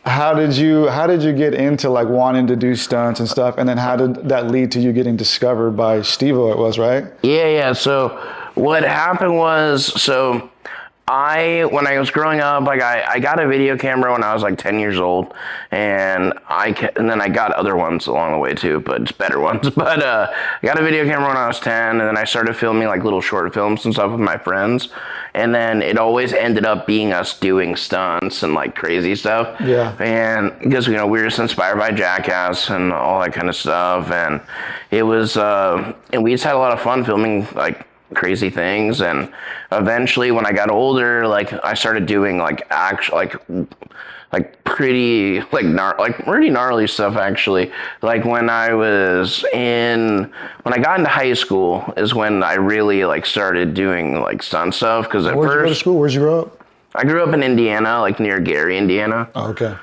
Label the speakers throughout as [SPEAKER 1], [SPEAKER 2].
[SPEAKER 1] how did you get into like wanting to do stunts and stuff? And then how did that lead to you getting discovered by Steve-O, it was, right?
[SPEAKER 2] Yeah. So what happened was, when I was growing up, like I got a video camera when I was like 10 years old, and and then I got other ones along the way too, but just better ones. But I got a video camera when I was 10, and then I started filming like little short films and stuff with my friends, and then it always ended up being us doing stunts and like crazy stuff.
[SPEAKER 1] Yeah.
[SPEAKER 2] And because we were just inspired by Jackass and all that kind of stuff, and it was and we just had a lot of fun filming like crazy things. And eventually when I got older, like I started doing like pretty pretty gnarly stuff actually. Like when I got into high school is when I really like started doing like stunt stuff. Because at
[SPEAKER 1] Where'd you go to school? Where'd you grow up?
[SPEAKER 2] I grew up in Indiana, like near Gary, Indiana.
[SPEAKER 1] Oh, okay.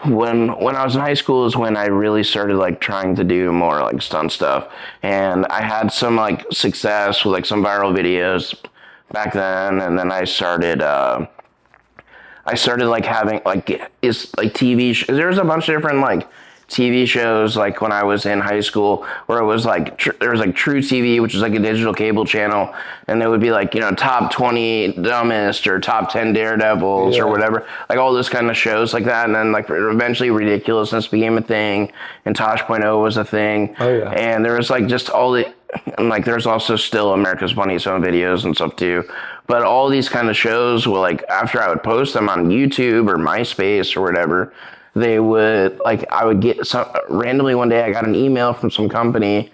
[SPEAKER 2] When I was in high school is when I really started like trying to do more like stunt stuff, and I had some like success with like some viral videos back then, and then I started like having like TV. There was a bunch of different like TV shows like when I was in high school where it was like there was like True TV, which is like a digital cable channel, and there would be like top 20 dumbest or top 10 daredevils or whatever, like all those kind of shows like that. And then like eventually Ridiculousness became a thing, and Tosh.0 was a thing.
[SPEAKER 1] Oh yeah.
[SPEAKER 2] And there was like just all the, and like there's also still America's Funniest Home Videos and stuff too. But all these kind of shows will like, after I would post them on YouTube or MySpace or whatever, they would like, I would get randomly one day I got an email from some company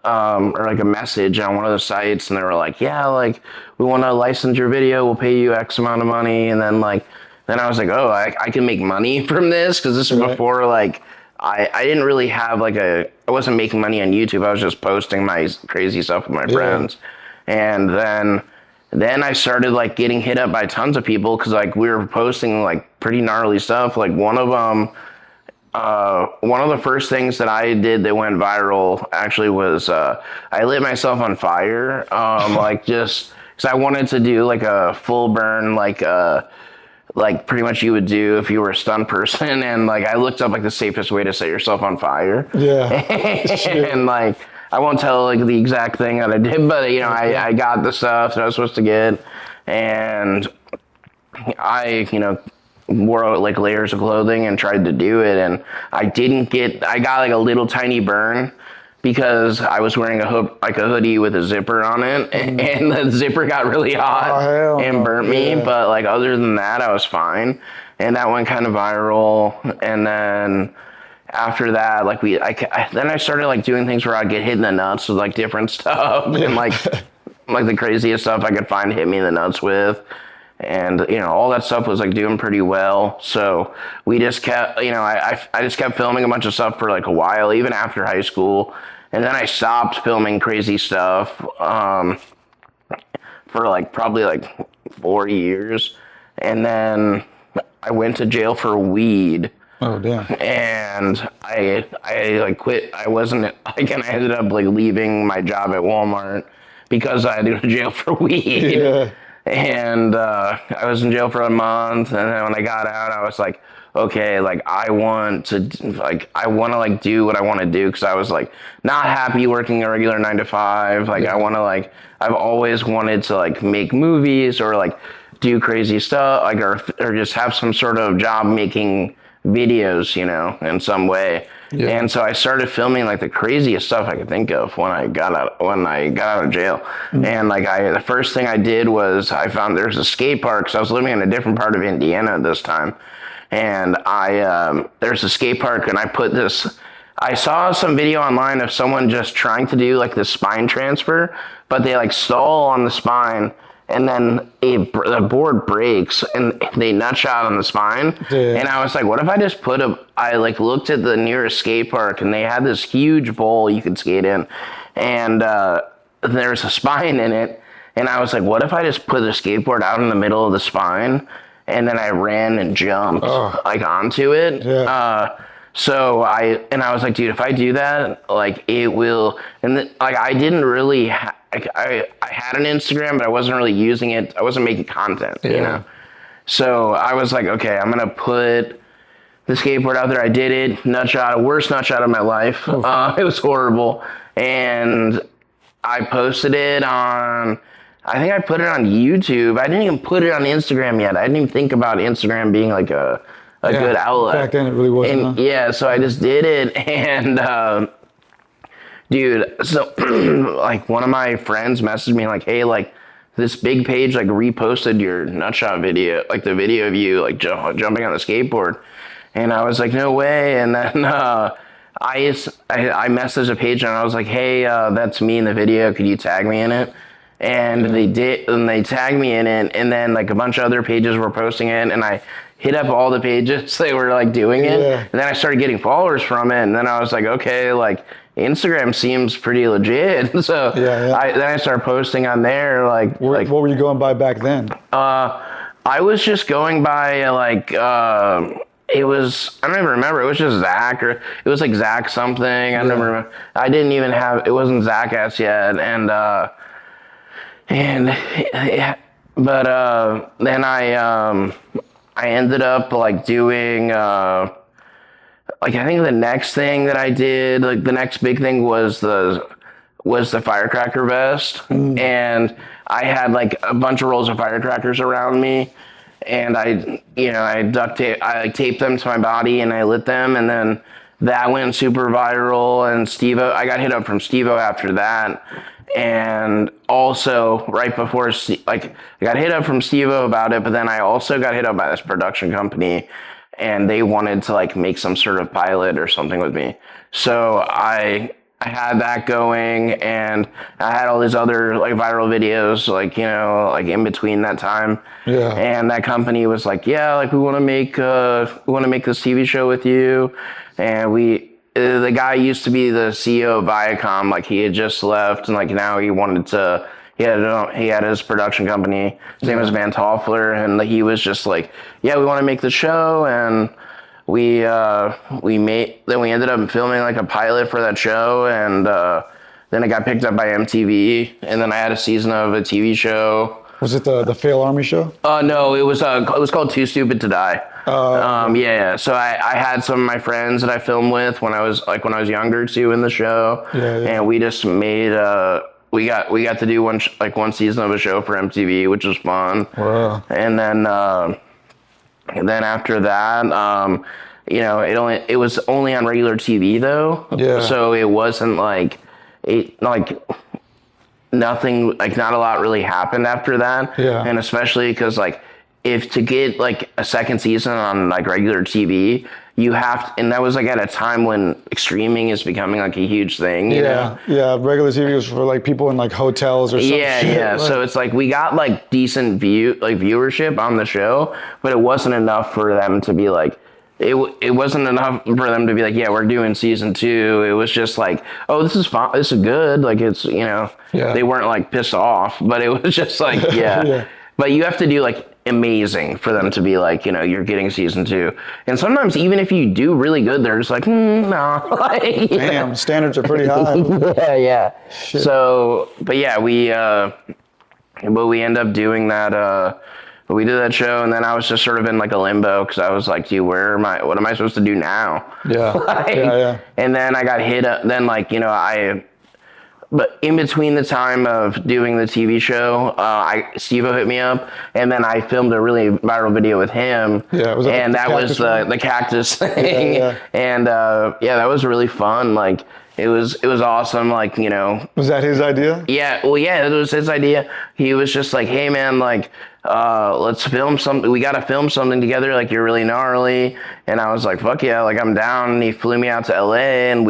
[SPEAKER 2] or like a message on one of the sites, and they were like, yeah, like we want to license your video, we'll pay you X amount of money. And then I was like, oh, I can make money from this, because this is before like I didn't really have I wasn't making money on YouTube. I was just posting my crazy stuff with my friends. And then I started like getting hit up by tons of people, because like we were posting like pretty gnarly stuff. Like one of the first things that I did that went viral actually was I lit myself on fire, like just because I wanted to do like a full burn, like pretty much you would do if you were a stunt person. And like I looked up like the safest way to set yourself on fire.
[SPEAKER 1] Yeah.
[SPEAKER 2] And like I won't tell like the exact thing that I did, but I got the stuff that I was supposed to get, and I wore like layers of clothing and tried to do it, and I got like a little tiny burn because I was wearing a hoodie with a zipper on it, and the zipper got really hot and burnt me. But like other than that, I was fine, and that went kind of viral. And then after that, like then I started like doing things where I'd get hit in the nuts with like different stuff, and like the craziest stuff I could find hit me in the nuts with. And all that stuff was like doing pretty well. So we just kept, I just kept filming a bunch of stuff for like a while, even after high school. And then I stopped filming crazy stuff for like probably like 4 years. And then I went to jail for weed.
[SPEAKER 1] Oh damn!
[SPEAKER 2] And I like quit. I wasn't like, and I ended up like leaving my job at Walmart because I had to go to jail for weed.
[SPEAKER 1] Yeah.
[SPEAKER 2] And I was in jail for a month, and then when I got out, I was like, okay, like I want to like do what I want to do, because I was like not happy working a regular 9 to 5. Like I want to like, I've always wanted to like make movies or like do crazy stuff, like or just have some sort of job making videos, in some way. Yeah. And so I started filming like the craziest stuff I could think of when I got out of jail. Mm-hmm. And like the first thing I did was I found there's a skate park, because I was living in a different part of Indiana at this time. And there's a skate park, and I saw some video online of someone just trying to do like the spine transfer, but they like stall on the spine, and then the board breaks and they nut shot on the spine. Yeah. And I was like, what if I just I like looked at the nearest skate park, and they had this huge bowl you could skate in, and there's a spine in it. And I was like, what if I just put the skateboard out in the middle of the spine, and then I ran and jumped like onto it. Yeah. So I was like, dude, if I do that, like it will. And like I didn't really. I had an Instagram, but I wasn't really using it. I wasn't making content, So I was like, okay, I'm gonna put the skateboard out there. I did it. Nut shot, worst nut shot of my life. It was horrible. And I posted it on, I think I put it on YouTube. I didn't even put it on Instagram yet. I didn't even think about Instagram being like a good outlet.
[SPEAKER 1] Back then it really wasn't.
[SPEAKER 2] And yeah, so I just did it. And dude, so like one of my friends messaged me like, hey, like this big page like reposted your nutshot video, like the video of you like jumping on the skateboard. And I was like, no way. And then I messaged a page and I was like, hey, that's me in the video. Could you tag me in it? And they did, and they tagged me in it. And then like a bunch of other pages were posting it, and I hit up all the pages they were like doing it.
[SPEAKER 1] Yeah.
[SPEAKER 2] And then I started getting followers from it. And then I was like, okay, like Instagram seems pretty legit. So
[SPEAKER 1] Yeah.
[SPEAKER 2] then I started posting on there.
[SPEAKER 1] What were you going by back then?
[SPEAKER 2] I was just going by like it was, I don't even remember. It was just Zach, or it was like Zach something. I don't even remember. I didn't even have, it wasn't Zackass yet. But then I ended up like doing like I think the next thing that I did, like the next big thing was the firecracker vest. And I had like a bunch of rolls of firecrackers around me, and I duct tape, I like taped them to my body and I lit them, and then that went super viral. And I got hit up from Steve-O after that. And also right before, like I got hit up from Steve-O about it, but then I also got hit up by this production company, and they wanted to like make some sort of pilot or something with me. So I had that going, and I had all these other like viral videos, like, like in between that time.
[SPEAKER 1] Yeah.
[SPEAKER 2] And that company was like, yeah, like we want to make this TV show with you. And the guy used to be the CEO of Viacom, like he had just left, and like now he had his production company. His name was Van Toffler, and he was just like, yeah, we want to make the show. And we ended up filming like a pilot for that show, and then it got picked up by MTV, and then I had a season of a TV show.
[SPEAKER 1] Was it the Fail Army show?
[SPEAKER 2] No, it was called Too Stupid to Die. Yeah. So I had some of my friends that I filmed with when I was younger too in the show. And we just made we got to do one season of a show for MTV, which was fun.
[SPEAKER 1] Wow.
[SPEAKER 2] And then after that, it was only on regular TV though.
[SPEAKER 1] Yeah.
[SPEAKER 2] So it wasn't nothing, like not a lot really happened after that.
[SPEAKER 1] Yeah.
[SPEAKER 2] And especially because like if to get like a second season on like regular TV, you have to, and that was like at a time when streaming is becoming like a huge thing. You know?
[SPEAKER 1] Yeah. Regular TV was for like people in like hotels or something.
[SPEAKER 2] Yeah.
[SPEAKER 1] Like,
[SPEAKER 2] so it's like we got like decent viewership on the show, but it wasn't enough for them to be like, it wasn't enough for them to be like, yeah, we're doing season 2. It was just like, oh, this is fine. This is good. Like it's, they weren't like pissed off, but it was just like, yeah. But you have to do like amazing for them to be like, you're getting season 2. And sometimes even if you do really good, they're just like, no. Like,
[SPEAKER 1] damn, standards are pretty high.
[SPEAKER 2] Yeah.
[SPEAKER 1] Shit.
[SPEAKER 2] So, but yeah, we end up doing that. We did that show, and then I was just sort of in like a limbo because I was like, dude, what am I supposed to do now?
[SPEAKER 1] Yeah. Yeah.
[SPEAKER 2] And then I got hit up. Then but in between the time of doing the TV show, Steve-O hit me up, and then I filmed a really viral video with him.
[SPEAKER 1] Yeah, was that
[SPEAKER 2] and that was the cactus thing.
[SPEAKER 1] Yeah.
[SPEAKER 2] And that was really fun. Like it was awesome. Like
[SPEAKER 1] Was that his idea?
[SPEAKER 2] Yeah. Well, yeah, it was his idea. He was just like, hey man, like let's film something. We got to film something together. Like you're really gnarly. And I was like, fuck yeah, like I'm down. And he flew me out to LA, and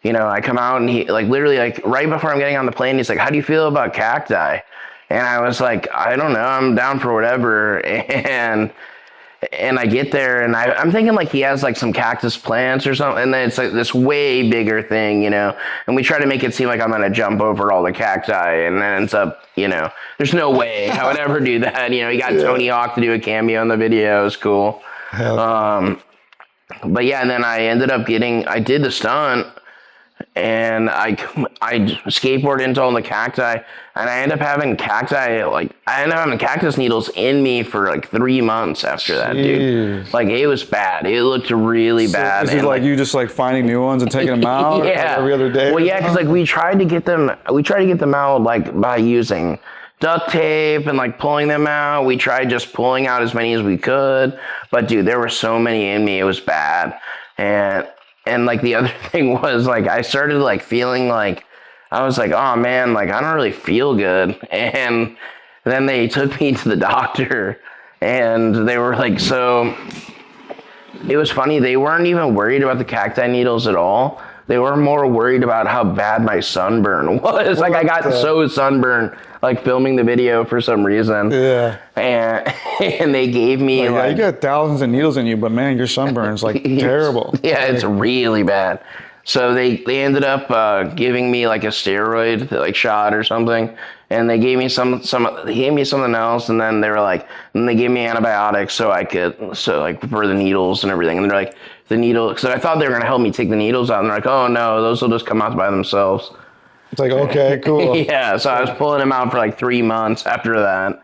[SPEAKER 2] I come out, and he like literally like right before I'm getting on the plane, he's like, how do you feel about cacti? And I was like, I don't know, I'm down for whatever. And I get there, and I'm thinking like he has like some cactus plants or something, and then it's like this way bigger thing, and we try to make it seem like I'm gonna jump over all the cacti, and then ends up, there's no way I would ever do that. You got Tony Hawk to do a cameo in the video. It was cool.
[SPEAKER 1] Hell.
[SPEAKER 2] But yeah, and then I ended up I did the stunt, and I skateboarded into all the cacti, and I ended up having cactus needles in me for like 3 months after that, dude.
[SPEAKER 1] Jeez.
[SPEAKER 2] Like it was bad. It looked really bad.
[SPEAKER 1] Is it
[SPEAKER 2] and
[SPEAKER 1] like you just like finding new ones and taking them out like,
[SPEAKER 2] yeah.
[SPEAKER 1] every other day?
[SPEAKER 2] Well, yeah, because like we tried to get them out like by using duct tape and like pulling them out. We tried just pulling out as many as we could, but dude, there were so many in me. It was bad, and like the other thing was like I started like feeling like I was like, oh man, like I don't really feel good, and then they took me to the doctor, and they were like, so it was funny. They weren't even worried about the cacti needles at all. They were more worried about how bad my sunburn was. Like I got so sunburned, like filming the video for some reason.
[SPEAKER 1] Yeah.
[SPEAKER 2] And they gave me
[SPEAKER 1] yeah, you got thousands of needles in you, but man, your sunburn's like terrible.
[SPEAKER 2] Yeah, it's really bad. So they ended up giving me like a steroid like shot or something, and they gave me they gave me something else, and then they gave me antibiotics so like for the needles and everything, and they're like the needle, so I thought they were gonna help me take the needals out, and they're like, oh no, those will just come out by themselves.
[SPEAKER 1] It's like, okay, cool.
[SPEAKER 2] Yeah, so I was pulling them out for like 3 months after that.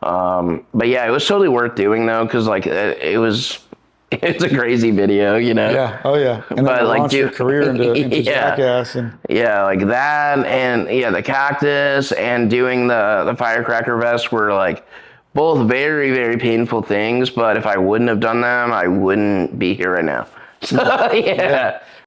[SPEAKER 2] But yeah, it was totally worth doing though, because like it's a crazy video, you know.
[SPEAKER 1] Yeah. Oh yeah. And
[SPEAKER 2] but
[SPEAKER 1] then
[SPEAKER 2] like,
[SPEAKER 1] launch your career into
[SPEAKER 2] yeah,
[SPEAKER 1] Jackass and
[SPEAKER 2] yeah, like that, and yeah, the cactus and doing the firecracker vest were like both very, very painful things. But if I wouldn't have done them, I wouldn't be here right now. So yeah.